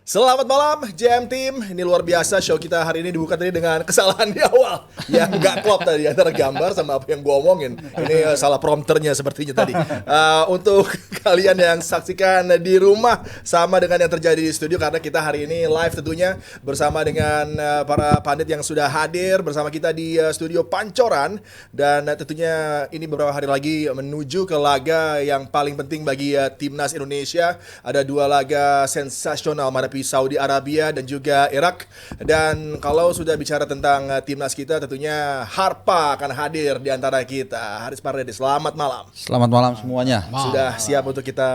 Selamat malam JM Team. Ini luar biasa show kita hari ini dibuka tadi dengan kesalahan di awal yang nggak klop tadi antara gambar sama apa yang gua omongin. Ini salah prompternya sepertinya tadi. Untuk kalian yang saksikan di rumah sama dengan yang terjadi di studio, karena kita hari ini live tentunya bersama dengan para pandit yang sudah hadir bersama kita di studio Pancoran, dan tentunya ini beberapa hari lagi menuju ke laga yang paling penting bagi timnas Indonesia. Ada dua laga sensasional menghadapi Saudi Arabia dan juga Irak. Dan kalau sudah bicara tentang timnas kita, tentunya Harpa akan hadir di antara kita. Haris Pardede, selamat malam. Selamat malam semuanya. Sudah siap untuk kita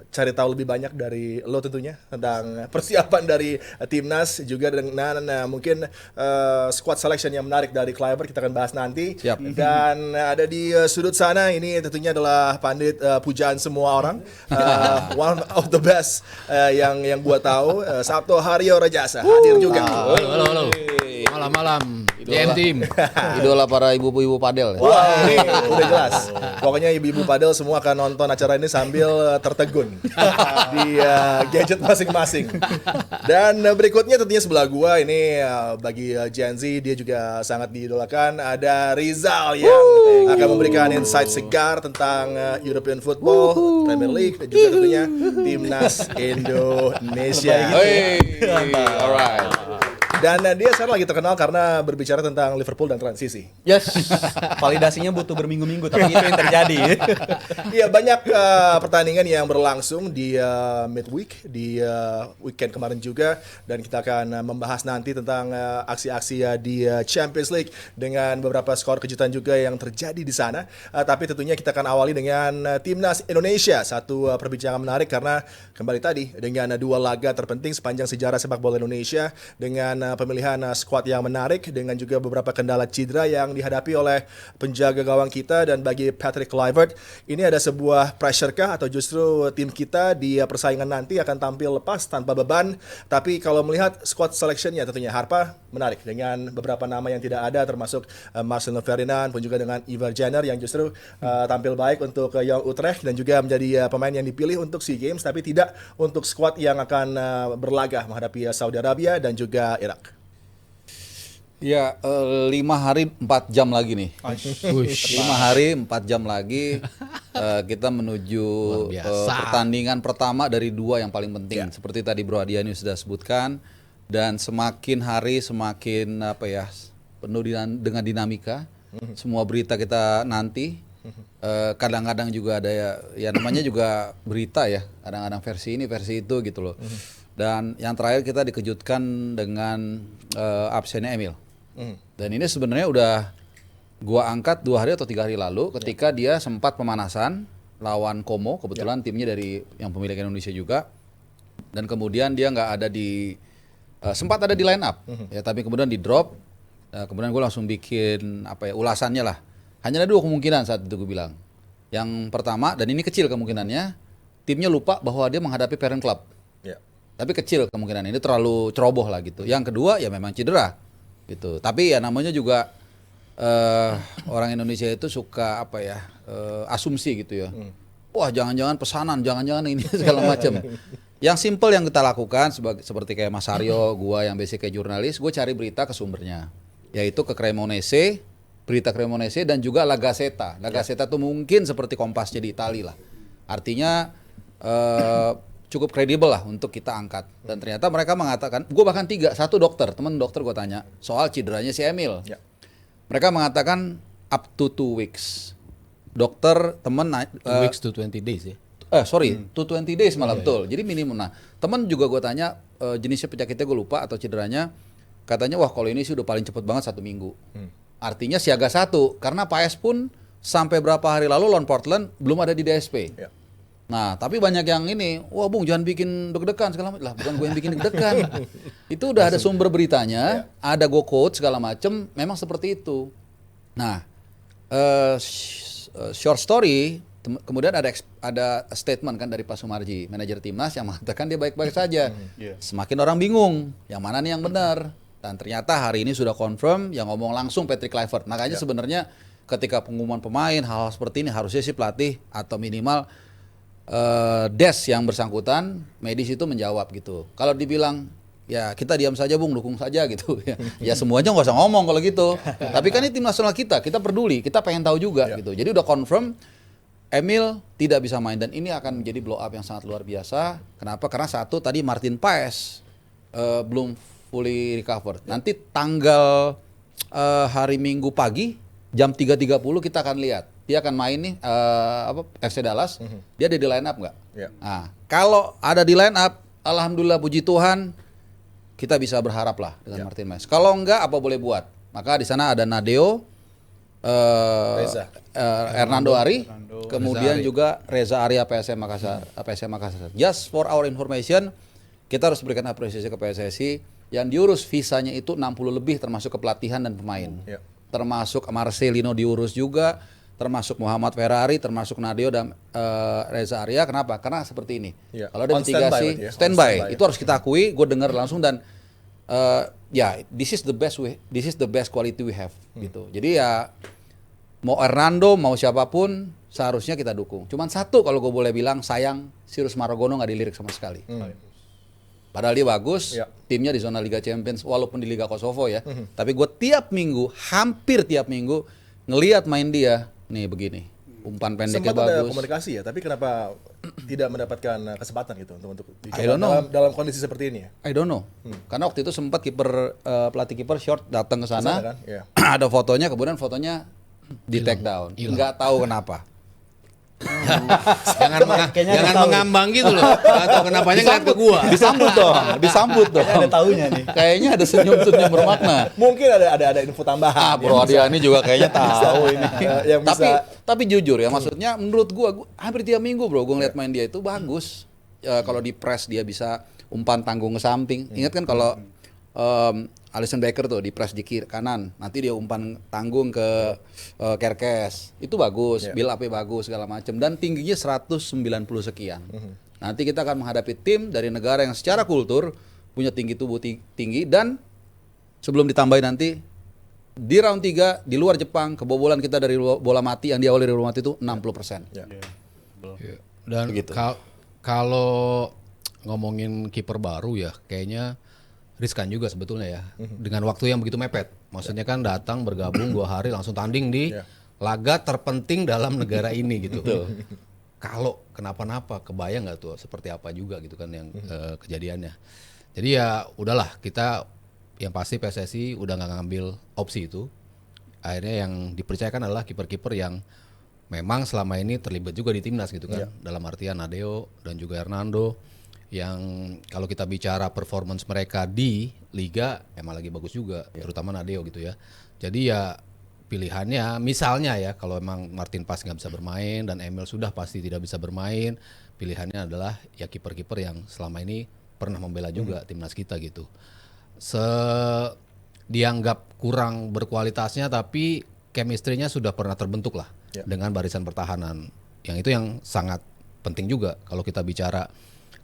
cari tahu lebih banyak dari lo tentunya tentang persiapan dari timnas, juga dengan mungkin squad selection yang menarik dari Kluivert, kita akan bahas nanti. Siap. Dan ada di sudut sana, ini tentunya adalah pandit pujaan semua orang, one of the best yang gua tahu, Sabto Haryo Rajasa hadir juga. Halo. Malam-malam JM Team. Idola para ibu-ibu padel. Wah, ini udah jelas. Pokoknya ibu-ibu padel semua akan nonton acara ini sambil tertegun di gadget masing-masing. Dan berikutnya tentunya sebelah gua ini, bagi Gen Z dia juga sangat diidolakan, ada Rizal yang akan memberikan insight segar tentang European Football, Premier League, dan juga tentunya timnas Indonesia. Alright. Dan dia sekarang lagi terkenal karena berbicara tentang Liverpool dan transisi. Yes, validasinya butuh berminggu-minggu, tapi itu yang terjadi. Iya, banyak pertandingan yang berlangsung di midweek, di weekend kemarin juga, dan kita akan membahas nanti tentang aksi-aksi di Champions League dengan beberapa skor kejutan juga yang terjadi di sana. Tapi tentunya kita akan awali dengan timnas Indonesia, satu perbincangan menarik karena kembali tadi dengan dua laga terpenting sepanjang sejarah sepak bola Indonesia, dengan pemilihan skuad yang menarik, dengan juga beberapa kendala cedera yang dihadapi oleh penjaga gawang kita. Dan bagi Patrick Kluivert, ini ada sebuah pressure kah, atau justru tim kita di persaingan nanti akan tampil lepas tanpa beban? Tapi kalau melihat squad selectionnya, tentunya Harpa menarik dengan beberapa nama yang tidak ada, termasuk Marcelo Ferdinand, pun juga dengan Ivar Jenner yang justru tampil baik untuk Young Utrecht dan juga menjadi pemain yang dipilih untuk SEA Games, tapi tidak untuk squad yang akan berlaga menghadapi Saudi Arabia dan juga Irak. Ya, 5 hari 4 jam lagi nih. 5 hari 4 jam lagi kita menuju pertandingan pertama dari dua yang paling penting. Seperti tadi Bro Adiani sudah sebutkan, dan semakin hari semakin penuh dengan dinamika. Semua berita kita nanti. Kadang-kadang juga ada ya namanya juga berita ya. Kadang-kadang versi ini versi itu gitu loh. Dan yang terakhir kita dikejutkan dengan absennya Emil. Dan ini sebenarnya udah gua angkat 2 hari atau 3 hari lalu ketika dia sempat pemanasan lawan Como, kebetulan timnya dari yang pemilik Indonesia juga, dan kemudian dia nggak ada di sempat ada di line up ya, tapi kemudian di drop. Kemudian gue langsung bikin ulasannya lah. Hanya ada 2 kemungkinan saat itu gue bilang. Yang pertama, dan ini kecil kemungkinannya, timnya lupa bahwa dia menghadapi parent club. Tapi kecil kemungkinan ini, terlalu ceroboh lah gitu. Yang kedua ya memang cedera gitu. Tapi ya namanya juga orang Indonesia itu suka asumsi gitu ya. Wah, jangan-jangan pesanan, jangan-jangan ini segala macam. Yang simple yang kita lakukan seperti kayak Mas Aryo, gua yang basic kayak jurnalis, gue cari berita ke sumbernya, yaitu ke Cremonese, berita Cremonese, dan juga La Gazzetta. La Gazzetta tuh mungkin seperti Kompasnya di Italia lah. Artinya cukup kredibel lah untuk kita angkat. Dan ternyata mereka mengatakan, gue bahkan 3, satu dokter, teman dokter gue tanya soal cederanya si Emil. Mereka mengatakan up to 2 weeks. Dokter teman 2 weeks to 20 days ya. To 20 days malah betul. Jadi minimum. Nah, teman juga gue tanya jenisnya penyakitnya gue lupa atau cederanya, katanya wah kalau ini sih udah paling cepet banget 1 minggu. Artinya siaga 1, karena Paes pun sampai berapa hari lalu lawan Portland belum ada di DSP. Nah, tapi banyak yang ini, wah Bung jangan bikin deg-degan segala macam. Lah, bukan gue yang bikin deg-degan. Itu udah ada sumber beritanya, ada go quote segala macam, memang seperti itu. Nah, short story, kemudian ada statement kan dari Pak Sumarji, manajer timnas, yang mengatakan dia baik-baik saja. Semakin orang bingung, yang mana nih yang benar. Dan ternyata hari ini sudah confirm, yang ngomong langsung Patrick Kluivert. Makanya sebenarnya ketika pengumuman pemain, hal-hal seperti ini harusnya sih pelatih atau minimal Des yang bersangkutan medis itu menjawab gitu. Kalau dibilang ya kita diam saja Bung, dukung saja gitu. Ya semuanya nggak usah ngomong kalau gitu. Tapi kan ini tim nasional kita peduli, kita pengen tahu juga gitu. Jadi udah confirm Emil tidak bisa main dan ini akan menjadi blow up yang sangat luar biasa. Kenapa? Karena satu tadi Martin Paes belum fully recovered. Nanti tanggal hari Minggu pagi jam 3.30 kita akan lihat. Dia akan main nih FC Dallas. Dia ada di line up nggak? Nah, kalau ada di line up, alhamdulillah puji Tuhan kita bisa berharap lah dengan Martin Paes. Kalau enggak apa boleh buat? Maka di sana ada Nadeo, Hernando Ari, kemudian juga Reza Arya PSM Makassar. Just for our information, kita harus berikan apresiasi ke PSSI yang diurus visanya itu 60 lebih termasuk kepelatihan dan pemain. Termasuk Marcelino diurus juga, termasuk Muhammad Ferrari, termasuk Nadeo dan Reza Arya. Kenapa? Karena seperti ini. Kalau ada mitigasi standby, itu harus kita akui. Gue dengar langsung dan this is the best quality we have gitu. Jadi ya mau Hernando mau siapapun seharusnya kita dukung. Cuman satu kalau gue boleh bilang sayang Sirus Maragono nggak dilirik sama sekali. Padahal dia bagus, timnya di zona Liga Champions walaupun di Liga Kosovo ya. Tapi gue hampir tiap minggu ngelihat main dia nih begini. Umpan pendeknya sempat bagus. Ada komunikasi ya, tapi kenapa tidak mendapatkan kesempatan gitu untuk I don't know. dalam kondisi seperti ini ya? I don't know. Karena waktu itu sempat pelatih kiper short datang ke sana, kan? ada fotonya, kemudian fotonya di take down. Nggak tahu kenapa. Jangan mengambang gitu loh. Nggak tahu kenapanya ngeliat ke gua. Disambut dong. Ada taunya nih. Kayaknya ada senyum-senyum bermakna. Mungkin ada info tambahan. Bro Adiani juga kayaknya tahu ini. Yang Tapi jujur ya, maksudnya menurut gua hampir tiap minggu bro, gua ngeliat main dia itu bagus. Kalau di press dia bisa umpan tanggung ke samping. Ingat kan kalau Alisson Becker tuh di press di kiri kanan, nanti dia umpan tanggung ke Kerkes. Itu bagus, build up-nya bagus segala macam dan tingginya 190 sekian. Nanti kita akan menghadapi tim dari negara yang secara kultur punya tinggi tubuh tinggi dan sebelum ditambahin nanti di round 3 di luar Jepang kebobolan kita dari bola mati yang diawali dari bola mati itu 60%. Dan kalau ngomongin kiper baru ya kayaknya riskan juga sebetulnya ya dengan waktu yang begitu mepet. Maksudnya kan datang bergabung 2 hari langsung tanding di laga terpenting dalam negara ini gitu. Kalau kenapa-napa kebayang nggak tuh seperti apa juga gitu kan yang kejadiannya. Jadi ya udahlah kita yang pasti PSSI udah nggak ngambil opsi itu. Akhirnya yang dipercayakan adalah kiper-kiper yang memang selama ini terlibat juga di timnas gitu kan. Dalam artian Nadeo dan juga Hernando. Yang kalau kita bicara performance mereka di liga emang lagi bagus juga, terutama Nadeo gitu ya. Jadi ya pilihannya misalnya ya kalau emang Martin Paes nggak bisa bermain dan Emil sudah pasti tidak bisa bermain, pilihannya adalah ya kiper-kiper yang selama ini pernah membela juga timnas kita gitu. Dianggap kurang berkualitasnya tapi chemistry-nya sudah pernah terbentuk lah dengan barisan pertahanan. Yang itu yang sangat penting juga kalau kita bicara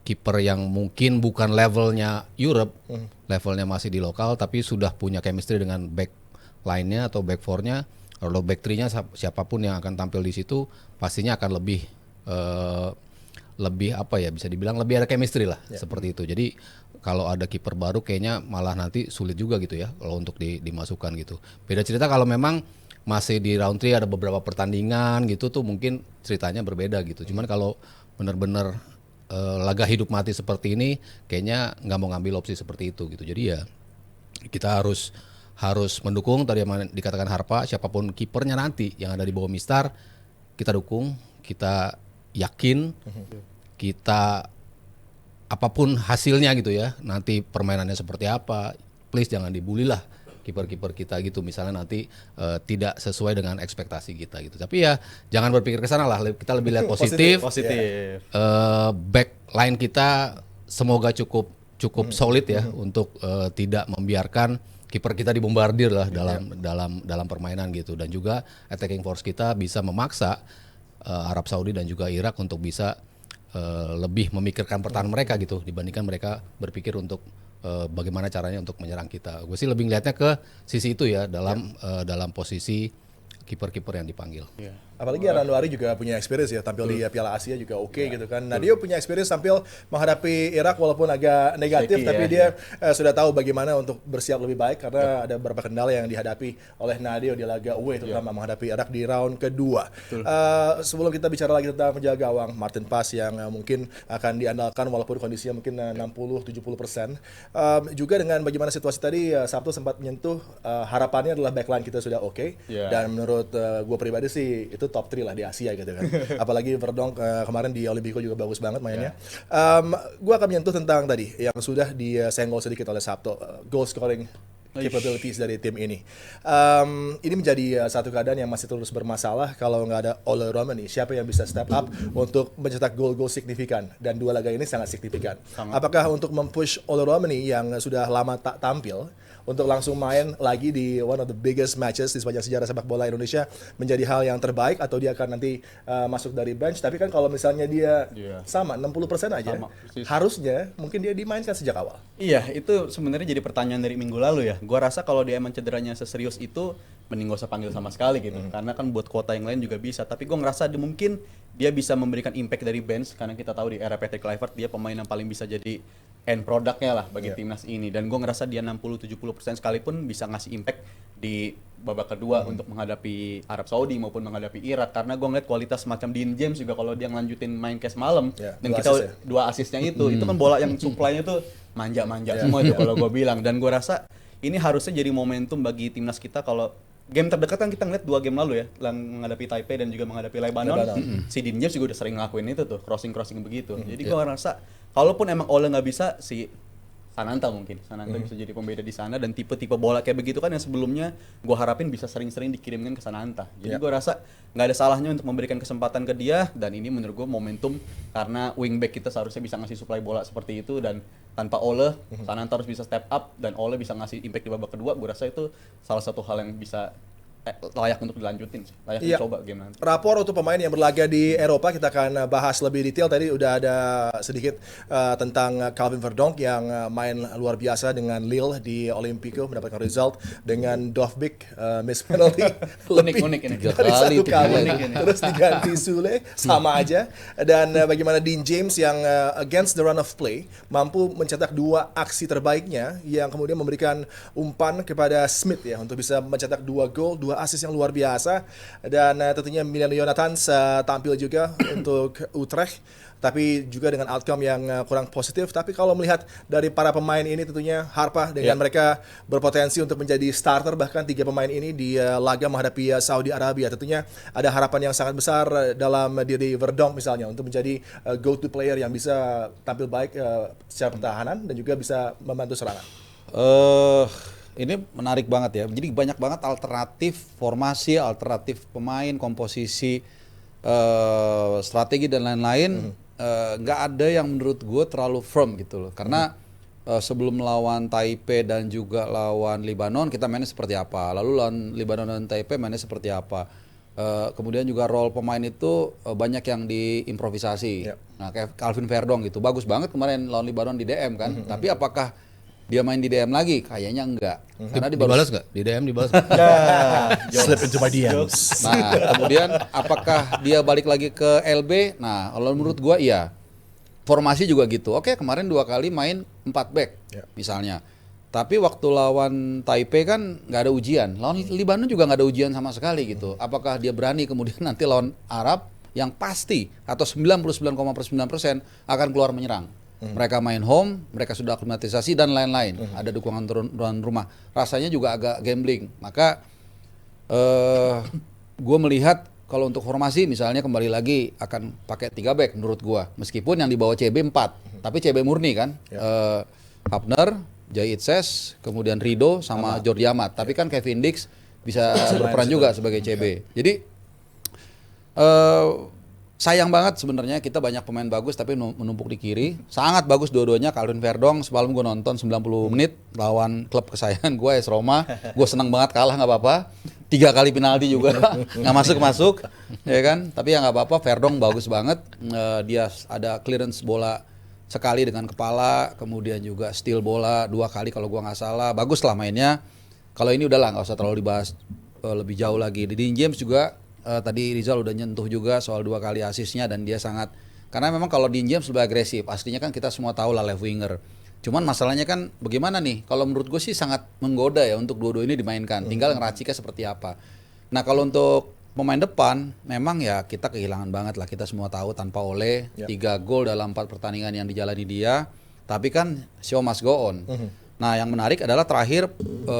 kiper yang mungkin bukan levelnya Europe, levelnya masih di lokal, tapi sudah punya chemistry dengan back line-nya atau back 4-nya, kalau back 3-nya siapapun yang akan tampil di situ pastinya akan lebih apa ya bisa dibilang lebih ada chemistry lah seperti itu. Jadi kalau ada kiper baru kayaknya malah nanti sulit juga gitu ya kalau untuk dimasukkan gitu. Beda cerita kalau memang masih di round 3 ada beberapa pertandingan gitu tuh mungkin ceritanya berbeda gitu. Cuman kalau benar-benar laga hidup mati seperti ini kayaknya nggak mau ngambil opsi seperti itu gitu. Jadi ya kita harus mendukung tadi yang dikatakan Harpa, siapapun kipernya nanti yang ada di bawah Mistar kita dukung, kita yakin, kita apapun hasilnya gitu ya, nanti permainannya seperti apa, please jangan dibully lah kiper-kiper kita gitu, misalnya nanti tidak sesuai dengan ekspektasi kita gitu. Tapi ya jangan berpikir ke sana lah, kita lebih lihat positif. Back line kita semoga cukup solid ya untuk tidak membiarkan kiper kita dibombardir lah dalam permainan gitu, dan juga attacking force kita bisa memaksa Arab Saudi dan juga Irak untuk bisa lebih memikirkan pertahanan mereka gitu dibandingkan mereka berpikir untuk bagaimana caranya untuk menyerang kita. Gue sih lebih ngeliatnya ke sisi itu ya dalam posisi kiper-kiper yang dipanggil. Apalagi Ranwari juga punya experience ya, tampil di Piala Asia juga gitu kan. Nah dia punya experience tampil menghadapi Irak walaupun agak negatif, tapi dia sudah tahu bagaimana untuk bersiap lebih baik karena ada beberapa kendala yang dihadapi oleh Nadeo di laga away terutama menghadapi Irak di round kedua. Sebelum kita bicara lagi tentang penjaga gawang Martin Paes yang mungkin akan diandalkan walaupun kondisinya mungkin 60-70%. Juga dengan bagaimana situasi tadi Sabtu sempat menyentuh harapannya adalah backline kita sudah dan menurut gue pribadi sih itu top 3 lah di Asia gitu kan. Apalagi Verdonk kemarin di Olimpico juga bagus banget mainnya. Gue akan menyentuh tentang tadi yang sudah disenggol sedikit oleh Sabto, goal scoring capabilities dari tim ini. Ini menjadi satu keadaan yang masih terus bermasalah kalau nggak ada Ole Romani. Siapa yang bisa step up untuk mencetak gol-gol signifikan? Dan 2 laga ini sangat signifikan. Apakah untuk mempush Ole Romani yang sudah lama tak tampil untuk langsung main lagi di one of the biggest matches di sepanjang sejarah sepak bola Indonesia menjadi hal yang terbaik, atau dia akan nanti masuk dari bench? Tapi kan kalau misalnya dia sama 60% aja, harusnya mungkin dia dimainkan sejak awal. Iya, itu sebenarnya jadi pertanyaan dari minggu lalu ya. Gua rasa kalau dia emang cederanya seserius itu mending gak usah panggil sama sekali gitu. Karena kan buat kuota yang lain juga bisa. Tapi gue ngerasa mungkin dia bisa memberikan impact dari bench, karena kita tahu di era Patrick Kluivert dia pemain yang paling bisa jadi end produknya lah bagi timnas ini. Dan gue ngerasa dia 60-70% sekalipun bisa ngasih impact di babak kedua untuk menghadapi Arab Saudi maupun menghadapi Irak. Karena gue ngeliat kualitas macam Dean James juga kalau dia ngelanjutin main kayak semalam, dan kita 2 asisnya itu kan bola yang supply-nya tuh manja-manja semua itu kalau gue bilang. Dan gue rasa ini harusnya jadi momentum bagi timnas kita. Kalau game terdekat kan kita ngeliat 2 game lalu ya, menghadapi Taipei dan juga menghadapi Lebanon. Si Dean James juga udah sering ngelakuin itu tuh, crossing begitu. Jadi gue rasa kalaupun emang Ole nggak bisa, si Sananta bisa jadi pembeda di sana. Dan tipe-tipe bola kayak begitu kan yang sebelumnya gue harapin bisa sering-sering dikirimkan ke Sananta. Jadi gue rasa nggak ada salahnya untuk memberikan kesempatan ke dia. Dan ini menurut gue momentum, karena wingback kita seharusnya bisa ngasih supply bola seperti itu. Dan tanpa Ole, Sananta harus bisa step up, dan Ole bisa ngasih impact di babak kedua. Gue rasa itu salah satu hal yang bisa layak untuk dilanjutin sih, layak dicoba game nanti. Rapor untuk pemain yang berlaga di Eropa kita akan bahas lebih detail. Tadi udah ada sedikit tentang Calvin Verdonk yang main luar biasa dengan Lille di Olimpico, mendapatkan result dengan Dovbyk miss penalty unik ini. dari 1 kali terus diganti Sule sama aja. Dan bagaimana Dean James yang against the run of play mampu mencetak 2 aksi terbaiknya, yang kemudian memberikan umpan kepada Smith ya untuk bisa mencetak 2 gol, 2 asis yang luar biasa. Dan tentunya Milan Jonathans tampil juga untuk Utrecht, tapi juga dengan outcome yang kurang positif. Tapi kalau melihat dari para pemain ini, tentunya Harpa dengan mereka berpotensi untuk menjadi starter, bahkan 3 pemain ini di laga menghadapi Saudi Arabia. Tentunya ada harapan yang sangat besar dalam diri Verdonk misalnya untuk menjadi go-to player yang bisa tampil baik secara pertahanan dan juga bisa membantu serangan. Ini menarik banget ya. Jadi banyak banget alternatif formasi, alternatif pemain, komposisi, strategi dan lain-lain. Nggak ada yang menurut gue terlalu firm gitu loh. Karena sebelum lawan Taipei dan juga lawan Lebanon kita mainnya seperti apa. Lalu lawan Lebanon dan Taipei mainnya seperti apa. Kemudian juga role pemain itu banyak yang diimprovisasi. Nah kayak Calvin Verdonk gitu. Bagus banget kemarin lawan Lebanon di DM kan. Tapi apakah dia main di DM lagi? Kayaknya enggak. Karena dibalas nggak? Di DM dibalas nggak? Slip into my DMs. Nah, kemudian apakah dia balik lagi ke LB? Nah, kalau menurut gua iya. Formasi juga gitu. Oke, kemarin 2 kali main 4 back misalnya. Tapi waktu lawan Taipei kan nggak ada ujian. Lawan Lebanon juga nggak ada ujian sama sekali gitu. Apakah dia berani kemudian nanti lawan Arab yang pasti atau 99,9% akan keluar menyerang? Mereka main home, mereka sudah aklimatisasi dan lain-lain. Ada dukungan tuan rumah. Rasanya juga agak gambling. Maka gue melihat kalau untuk formasi misalnya kembali lagi akan pakai 3 back menurut gue. Meskipun yang di bawah CB 4, tapi CB murni kan. Hapner, Jai Itses, kemudian Rido sama Jordi Amat. Tapi kan Kevin Dix bisa berperan juga sebagai CB. Jadi sayang banget sebenarnya kita banyak pemain bagus tapi menumpuk di kiri. Sangat bagus dua-duanya. Calvin Verdonk semalam gue nonton 90 menit lawan klub kesayangan gue AS Roma. Gue seneng banget kalah nggak apa-apa. 3 kali penalti juga nggak masuk, ya kan? Tapi ya nggak apa-apa. Verdonk bagus banget. Dia ada clearance bola sekali dengan kepala, kemudian juga steal bola 2 kali kalau gue nggak salah. Bagus lah mainnya. Kalau ini udahlah nggak usah terlalu dibahas lebih jauh lagi. Dean James juga tadi Rizal udah nyentuh juga soal 2 kali asisnya dan dia sangat, karena memang kalau Dean James lebih agresif, aslinya kan kita semua tahu lah left winger. Cuman masalahnya kan bagaimana nih? Kalau menurut gue sih sangat menggoda ya untuk dua-dua ini dimainkan. Tinggal ngeraciknya seperti apa. Nah kalau untuk pemain depan, memang ya kita kehilangan banget lah. Kita semua tahu tanpa Ole, 3 gol dalam 4 pertandingan yang dijalani dia. Tapi kan show must go on. Nah yang menarik adalah terakhir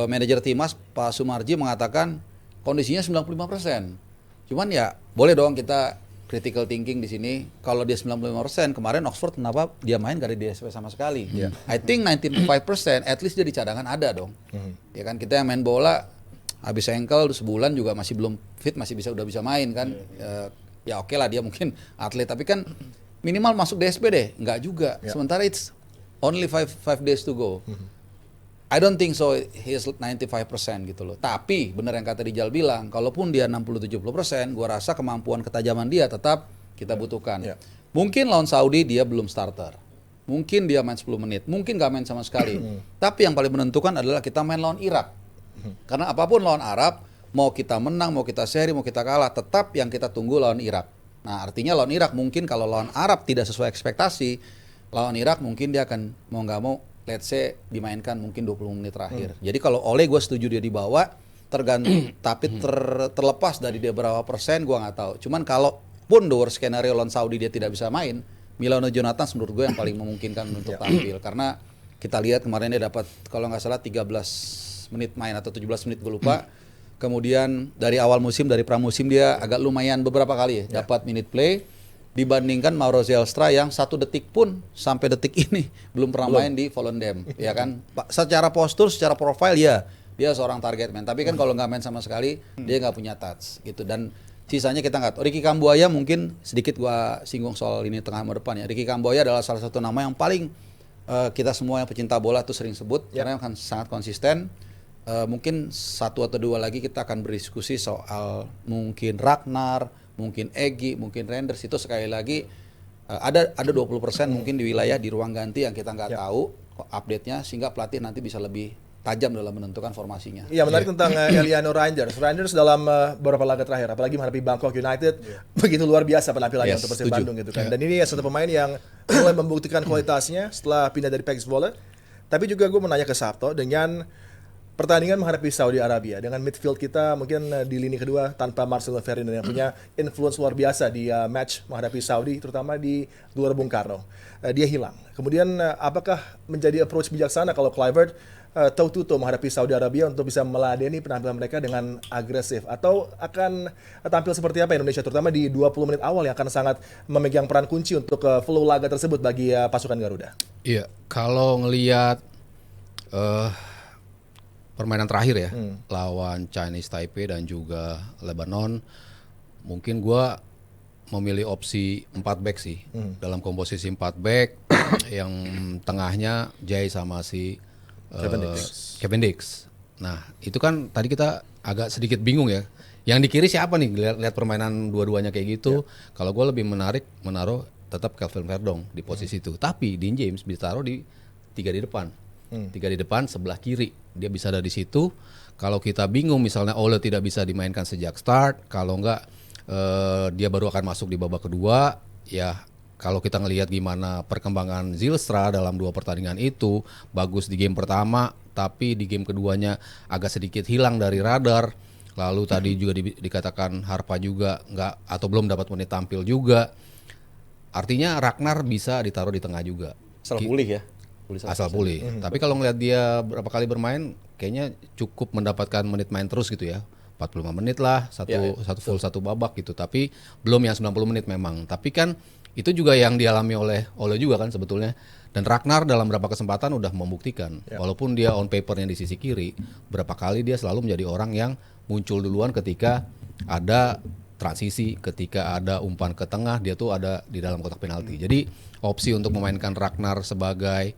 manajer Timas Pak Sumarji mengatakan kondisinya 95%. Cuman ya boleh dong kita critical thinking di sini. Kalau dia 95%, kemarin Oxford kenapa dia main gak ada di DSP sama sekali? I think 95% at least dia di cadangan ada dong. Ya kan kita yang main bola habis ankle sebulan juga masih belum fit, masih udah bisa main kan. Ya oke lah dia mungkin atlet, tapi kan minimal masuk DSP deh. Enggak juga. Sementara it's only 5 days to go. I don't think so he's 95% gitu loh. Tapi benar yang kata Rijal bilang, kalaupun dia 60-70%, gua rasa kemampuan ketajaman dia tetap kita butuhkan. Mungkin lawan Saudi dia belum starter. Mungkin dia main 10 menit, mungkin gak main sama sekali. Tapi yang paling menentukan adalah kita main lawan Irak. Karena apapun lawan Arab, mau kita menang, mau kita seri, mau kita kalah, tetap yang kita tunggu lawan Irak. Nah artinya lawan Irak mungkin kalau lawan Arab tidak sesuai ekspektasi, lawan Irak mungkin dia akan mau nggak mau let's say dimainkan mungkin 20 menit terakhir. Jadi kalau Ole gue setuju dia dibawa, tergantung tapi terlepas dari dia berapa persen gue nggak tahu. Cuman kalau pun the worst scenario lawan Saudi dia tidak bisa main, Milano Jonathan menurut gue yang paling memungkinkan untuk tampil, karena kita lihat kemarin dia dapat kalau nggak salah 13 menit main atau 17 menit gue lupa. Kemudian dari awal musim, dari pramusim dia agak lumayan beberapa kali ya dapat minute play. Dibandingkan Mauro Zelstra yang 1 detik pun sampai detik ini belum pernah main di Volendam, ya kan? Secara postur, secara profile ya dia seorang target man. Tapi kan kalau nggak main sama sekali dia nggak punya touch gitu. Dan sisanya kita nggak tahu. Ricky Kambuaya mungkin sedikit gua singgung soal ini tengah depan ya. Ricky Kambuaya adalah salah satu nama yang paling kita semua yang pecinta bola tuh sering sebut karena kan sangat konsisten. Mungkin 1 atau 2 lagi kita akan berdiskusi soal mungkin Ragnar, mungkin Egy, mungkin Renders. Itu sekali lagi ada 20% mungkin di wilayah di ruang ganti yang kita nggak tahu update-nya, sehingga pelatih nanti bisa lebih tajam dalam menentukan formasinya. Iya menarik tentang Eliano Reinders. Reinders dalam beberapa laga terakhir, apalagi menghadapi Bangkok United, begitu luar biasa penampilannya untuk Persib Bandung gitu kan. Dan ini satu pemain yang mulai membuktikan kualitasnya setelah pindah dari PEX Zwolle. Tapi juga gue menanya ke Sabto dengan pertandingan menghadapi Saudi Arabia dengan midfield kita mungkin di lini kedua tanpa Marcelo Ferdinand yang punya influence luar biasa di match menghadapi Saudi, terutama di Gelora Bung Karno. Dia hilang. Kemudian apakah menjadi approach bijaksana kalau Kluivert toe-to-toe menghadapi Saudi Arabia untuk bisa meladeni penampilan mereka dengan agresif, atau akan tampil seperti apa Indonesia terutama di 20 menit awal yang akan sangat memegang peran kunci untuk flow laga tersebut bagi pasukan Garuda? Iya, kalau ngelihat permainan terakhir ya lawan Chinese Taipei dan juga Lebanon, mungkin gua memilih opsi 4 back sih. Dalam komposisi 4 back yang tengahnya Jay sama si Kevin Dix. Nah itu kan tadi kita agak sedikit bingung ya, yang di kiri siapa nih, lihat permainan dua-duanya kayak gitu. Kalau gua lebih menaruh tetap Kelvin Verdong di posisi itu, tapi Dean James ditaruh di 3 di depan. 3 di depan, sebelah kiri dia bisa ada di situ. Kalau kita bingung misalnya Ole tidak bisa dimainkan sejak start, kalau enggak dia baru akan masuk di babak kedua, ya kalau kita ngelihat gimana perkembangan Zylstra dalam 2 pertandingan itu, bagus di game pertama tapi di game keduanya agak sedikit hilang dari radar. Lalu tadi juga dikatakan Harpa juga enggak atau belum dapat menit tampil juga. Artinya Ragnar bisa ditaruh di tengah juga. Asal pulih ya. Asal pulih. Tapi kalau ngelihat dia berapa kali bermain, kayaknya cukup mendapatkan menit main terus gitu ya. 45 menit lah, satu full satu babak gitu. Tapi belum yang 90 menit memang. Tapi kan itu juga yang dialami oleh juga kan sebetulnya. Dan Ragnar dalam beberapa kesempatan udah membuktikan. Walaupun dia on papernya di sisi kiri, berapa kali dia selalu menjadi orang yang muncul duluan ketika ada transisi, ketika ada umpan ke tengah, dia tuh ada di dalam kotak penalti. Jadi opsi untuk memainkan Ragnar sebagai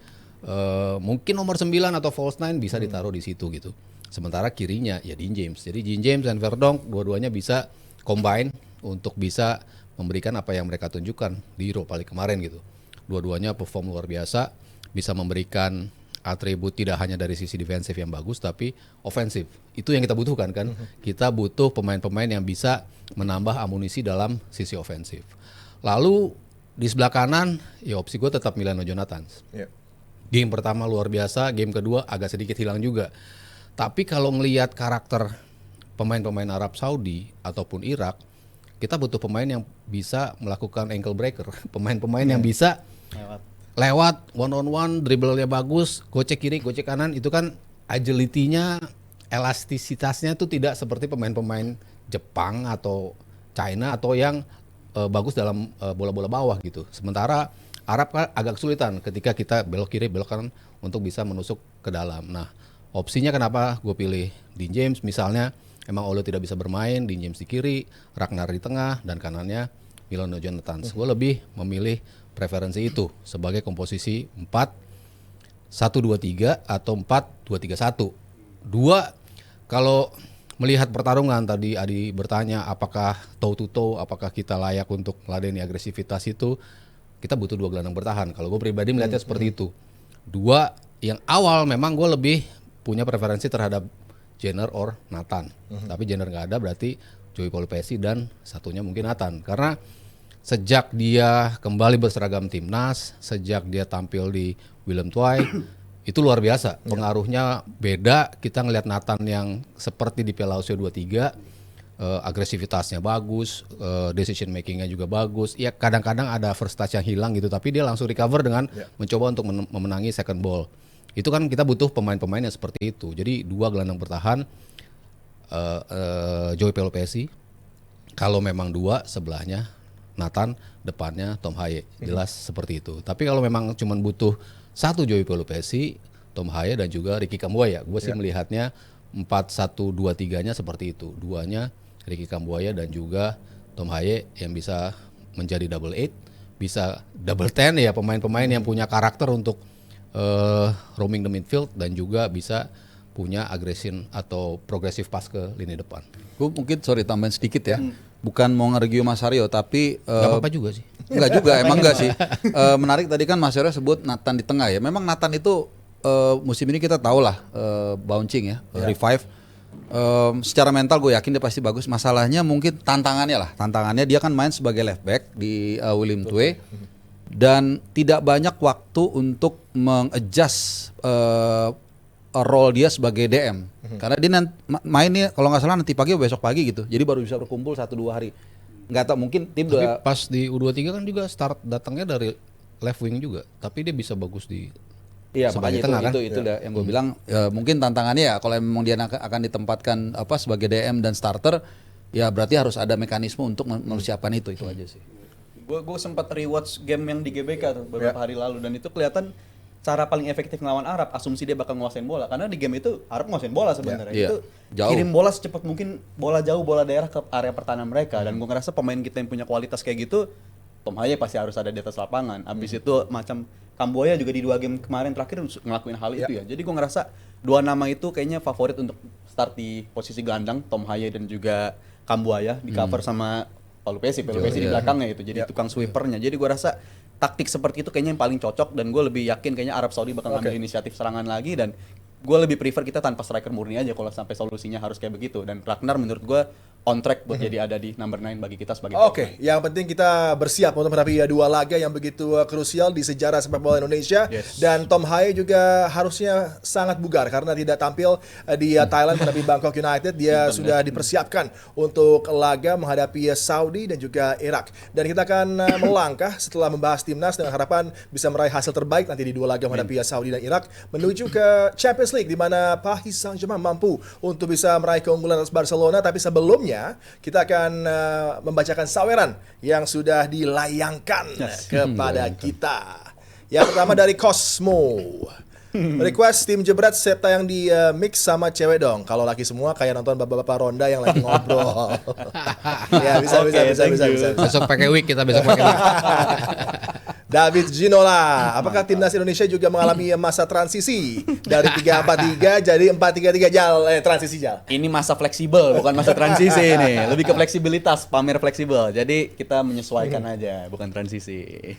mungkin nomor 9 atau false 9 bisa ditaruh di situ gitu. Sementara kirinya ya Dean James. Jadi Dean James dan Verdonk dua-duanya bisa combine untuk bisa memberikan apa yang mereka tunjukkan di Europa League kemarin gitu. Dua-duanya perform luar biasa, bisa memberikan atribut tidak hanya dari sisi defensif yang bagus tapi ofensif. Itu yang kita butuhkan kan. Kita butuh pemain-pemain yang bisa menambah amunisi dalam sisi ofensif. Lalu di sebelah kanan ya opsi gue tetap Milano Jonathan. Yeah. Game pertama luar biasa, game kedua agak sedikit hilang juga. Tapi kalau ngelihat karakter pemain-pemain Arab Saudi ataupun Irak, kita butuh pemain yang bisa melakukan ankle breaker, pemain-pemain yang bisa lewat one on one, dribblenya bagus, gocek kiri, gocek kanan, itu kan agility-nya, elastisitasnya itu tidak seperti pemain-pemain Jepang atau China atau yang bagus dalam bola-bola bawah gitu. Sementara Arab kan agak kesulitan ketika kita belok kiri, belok kanan untuk bisa menusuk ke dalam. Nah, opsinya kenapa gue pilih Dean James misalnya, emang Ole tidak bisa bermain, Dean James di kiri, Ragnar di tengah, dan kanannya Milano Jonathan. Gue lebih memilih preferensi itu sebagai komposisi 4-1-2-3 atau 4-2-3-1. Dua, kalau melihat pertarungan tadi Adi bertanya apakah toe to toe, apakah kita layak untuk meladeni agresivitas itu, kita butuh dua gelandang bertahan. Kalau gue pribadi melihatnya seperti itu. Dua, yang awal memang gue lebih punya preferensi terhadap Jenner or Nathan. Tapi Jenner nggak ada, berarti Joey Polpesi dan satunya mungkin Nathan. Karena sejak dia kembali berseragam timnas, sejak dia tampil di Willem Tvij, itu luar biasa. Pengaruhnya beda. Kita ngelihat Nathan yang seperti di Piala Asia 23, agresivitasnya bagus, decision makingnya juga bagus. Ya kadang-kadang ada first touch yang hilang gitu, tapi dia langsung recover dengan mencoba untuk memenangi second ball. Itu kan kita butuh pemain-pemain yang seperti itu. Jadi dua gelandang bertahan, Joey Pelopesi. Kalau memang dua, sebelahnya Nathan, depannya Tom Haye. Jelas seperti itu. Tapi kalau memang cuma butuh satu Joey Pelopesi, Tom Haye dan juga Ricky Kambuaya. Gue sih melihatnya 4-1-2-3-nya seperti itu. Duanya Ricky Kambuaya dan juga Tom Haye yang bisa menjadi double 8, bisa double 10 ya, pemain-pemain yang punya karakter untuk roaming the midfield dan juga bisa punya aggression atau progressive pass ke lini depan. Gue mungkin tambahin sedikit ya. Bukan mau nge-review Mas Aryo tapi Gak apa-apa juga sih. Enggak juga, emang enggak sih. Menarik tadi kan Mas Aryo sebut Nathan di tengah ya. Memang Nathan itu musim ini kita tahu lah bouncing ya, revive. Secara mental gue yakin dia pasti bagus. Masalahnya mungkin tantangannya dia kan main sebagai left back di Willem Tvij dan tidak banyak waktu untuk mengadjust role dia sebagai DM. Karena dia mainnya kalau nggak salah nanti pagi atau besok pagi gitu. Jadi baru bisa berkumpul 1-2 hari. Nggak tahu, mungkin tim tapi pas di U23 kan juga start datangnya dari left wing juga. Tapi dia bisa bagus di makanya tengah, itu yang gue bilang mungkin tantangannya ya kalau memang dia akan ditempatkan sebagai DM dan starter, ya berarti harus ada mekanisme untuk mempersiapkan itu aja sih. Gue sempat rewatch game yang di GBK tuh beberapa hari lalu dan itu kelihatan cara paling efektif ngelawan Arab, asumsi dia bakal nguasain bola karena di game itu Arab nguasain bola sebenarnya. Itu kirim bola secepat mungkin, bola jauh, bola daerah ke area pertahanan mereka dan gue ngerasa pemain kita yang punya kualitas kayak gitu, Tom Haye pasti harus ada di atas lapangan. Abis itu macam Kambuaya juga di 2 game kemarin terakhir ngelakuin hal itu ya. Jadi gue ngerasa dua nama itu kayaknya favorit untuk start di posisi gelandang, Tom Haye dan juga Kambuaya di cover sama Pelopesi di belakangnya itu jadi tukang sweepernya. Jadi gue rasa taktik seperti itu kayaknya yang paling cocok dan gue lebih yakin kayaknya Arab Saudi bakal ngambil inisiatif serangan lagi dan gue lebih prefer kita tanpa striker murni aja kalau sampai solusinya harus kayak begitu. Dan Ragnar menurut gue on track buat jadi ada di number 9 bagi kita sebagai Oke, yang penting kita bersiap untuk menghadapi dua laga yang begitu krusial di sejarah sepak bola Indonesia. Dan Tom Haye juga harusnya sangat bugar karena tidak tampil di Thailand menghadapi Bangkok United. Dia sudah dipersiapkan untuk laga menghadapi Saudi dan juga Irak. Dan kita akan melangkah setelah membahas timnas dengan harapan bisa meraih hasil terbaik nanti di dua laga menghadapi Saudi dan Irak menuju ke Champions League di mana Paris Saint-Germain mampu untuk bisa meraih keunggulan atas Barcelona. Tapi sebelumnya kita akan membacakan saweran yang sudah dilayangkan kepada kita. Yang pertama dari Cosmo. Request tim Jebret setiap tayang di mix sama cewek dong. Kalau laki semua kayak nonton bapak-bapak ronda yang lagi ngobrol. Ya bisa. Besok pakai wig kita besok pakai wig. David Ginola, apakah timnas Indonesia juga mengalami masa transisi dari 3-4-3 jadi 4-3-3 transisi Jal? Ini masa fleksibel, bukan masa transisi ini. Lebih ke fleksibilitas, pamer fleksibel. Jadi kita menyesuaikan aja, bukan transisi.